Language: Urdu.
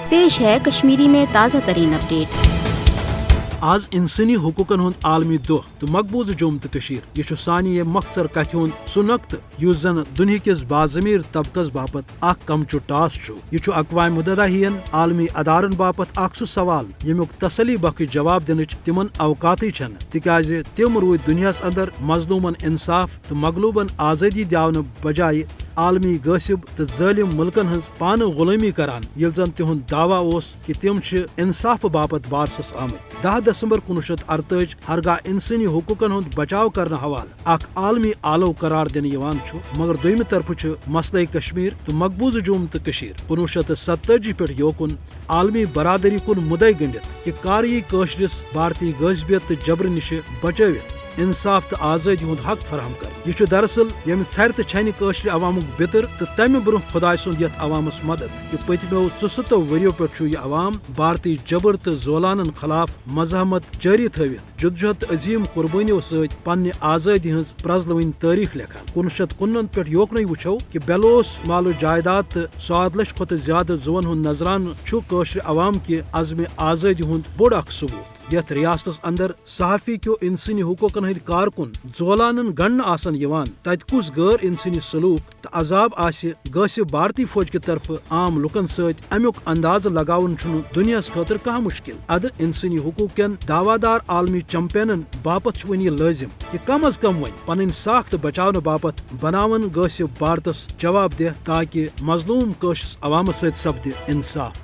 پیش ہے کشمیری میں تازہ ترین اپڈیٹ۔ آز انسانی حقوقن ہند عالمی دہ تو مقبوض جوم تو یہ سانہ مختصر کتھ ہند سہ نقطہ اس زن دنیا کس باضمیر طبقس باپت اخ کمچو ٹاس یہ اقوام متحدہ ہین عالمی ادارن باپت اخ سہ سوال یمیک تسلی بخش جواب دنچ تمن اوقاتی چھن تکیاز تم روٗدۍ دنیاہس اندر مظلومن انصاف تو مغلوبن آزادی داونہ بجائے عالمی غاصب تو ظالم ملکن ہز پانہ غلامی کران یل زن تہند دعویٰ اس کہ تم انصاف باپت بارسس آمت۔ 10 دسمبر 1948 ہرگاہ انسانی حقوقن ہند بچاؤ کرنے حوالہ اخ عالمی آلو قرار دن مگر دویمہ طرف مسئلہ کشمیر تو مقبوض جوم تو 1947 پہ یوکن عالمی برادری کن مدعے گنڈت کہ کار یہ قشرس بھارتی غاصبیت تو جبر نش بچوت انصاف تو آزادی ہند حق فراہم کر۔ یہ دراصل یم سر تو چھن قشر عوامک بتر تو تمہ برہ خدا سند یت عوامس مدد کہ پتمو 64 وريو پہ یہ عوام بھارتی جبر تو زولانن خلاف مزاحمت جاری تھوت جدوجہد عظیم قربانیوں ست پنہ آزادی ہز پرزلوین تاریخ لکھان۔ 1959 پہ یوکن وچھو کہ بیلوس مال و جائیداد تو 100 لچھ کھت زیادہ زون ہند نظران قشر عوام کہ عزم آزادی ہند بوڑ اخ ثبوت۔ یت ریاستس اندر صحافی کیو انسانی حقوقن ہند کارکن زولانن گنڈ آسن یوان تت کس غیر انسانی سلوک تو عذاب آسہ غاصب بھارتی فوج کی طرف عام لکن ست امیک انداز لگاون چھن دنیاس خاطر کھانا مشکل۔ اد انسانی حقوق کین دعوی دار عالمی چمپینن باپت ون یہ لازم کہ کم از کم ون پن ساخت بچاؤ باپت بناون غاصب بھارتس جواب دہ تاکہ مظلوم قشر عوام ست سپدِ انصاف۔